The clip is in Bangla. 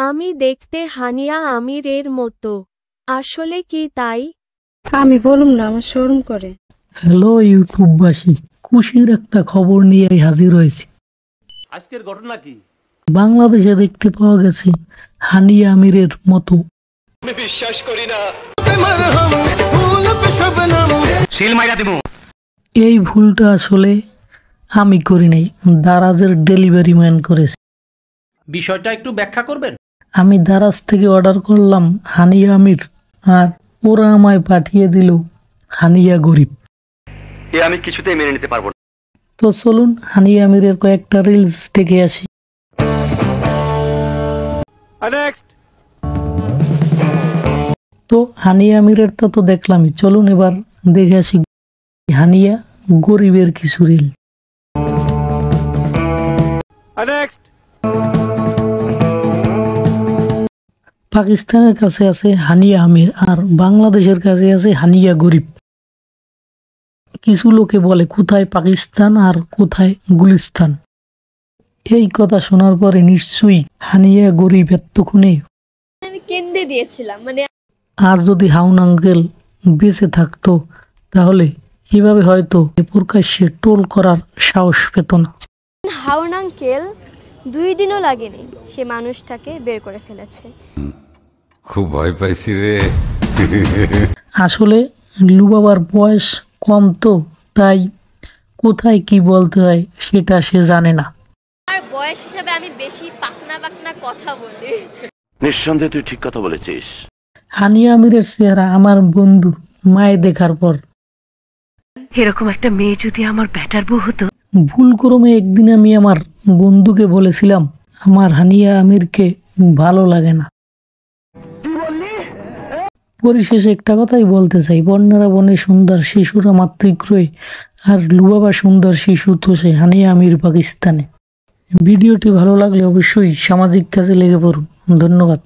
আমি দেখতে হানিয়া আমিরের মতো, আসলে কি তাই? আমি বলুম না, আমার শরম করে। হ্যালো ইউটিউববাসী, খুশির একটা খবর নিয়ে হাজির হয়েছি। আজকের ঘটনা কি? বাংলাদেশে দেখতে পাওয়া গেছে হানিয়া আমিরের মতো। আমি বিশ্বাস করি না। এই ভুলটা আসলে আমি করি নাই, দারাজের ডেলিভারি ম্যান করেছে। বিষয়টা একটু ব্যাখ্যা করবেন? আমি দারাজ থেকে অর্ডার করলাম হানিয়া আমির, আর ওরা আমায় পাঠিয়ে দিল হানিয়া গরিব। আমি কিছুতেই মেনে নিতে পারবো না। তো চলুন হানিয়া আমিরের কয়েকটা রিলস থেকে আসি। নেক্সট। তো হানিয়া আমিরেরটা তো দেখলামই, চলুন এবার দেখে আসি হানিয়া গরিবের কিছু রিল। নেক্সট। পাকিস্তানের কাছে আছে হানিয়া আমির আর বাংলাদেশের কাছে আছে হানিয়া গরিব। কিছু লোকে বলে কোথায় পাকিস্তান আর কোথায় গুলিস্তান। এই কথা শোনার পরে নিশ্চয়ই হানিয়া গরিব এতক্ষণে আমি কেন্দ্রে দিয়েছিলাম, মানে আর যদি হাউন আঙ্কেল বেঁচে থাকতো তাহলে এভাবে হয়তো প্রকাশ্যে টোল করার সাহস পেত না। হাওন আঙ্কেল 2 দিনও লাগেনি, সে মানুষটাকে বের করে ফেলেছে। খুব ভয় পাইছি রে। আসলে লুবাবার বয়স কম, তো তাই কোথায় কি বলতে হয় সেটা সে জানে না। আর বয়স হিসাবে আমি বেশি পাকনা পাকনা কথা বলি। নিঃসন্দেহে তুই ঠিক কথা বলেছিস। হানিয়া আমিরের চেহারা আমার বন্ধু মায়ে দেখার পর এরকম একটা মেয়ে যদি আমার ব্যাটার বউ হতো। ভুলক্রমে একদিন আমি আমার বন্ধুকে বলেছিলাম আমার হানিয়া আমিরকে ভালো লাগে না। পরিশেষে একটা কথাই বলতে চাই, বন্যারা বনে সুন্দর শিশুরা মাতৃগ্রহে, আর লুবাবা সুন্দর শিশু তো সে হানিয়া আমির পাকিস্তানে। ভিডিওটি ভালো লাগলে অবশ্যই সামাজিক কাজে লেগে পড়ুন। ধন্যবাদ।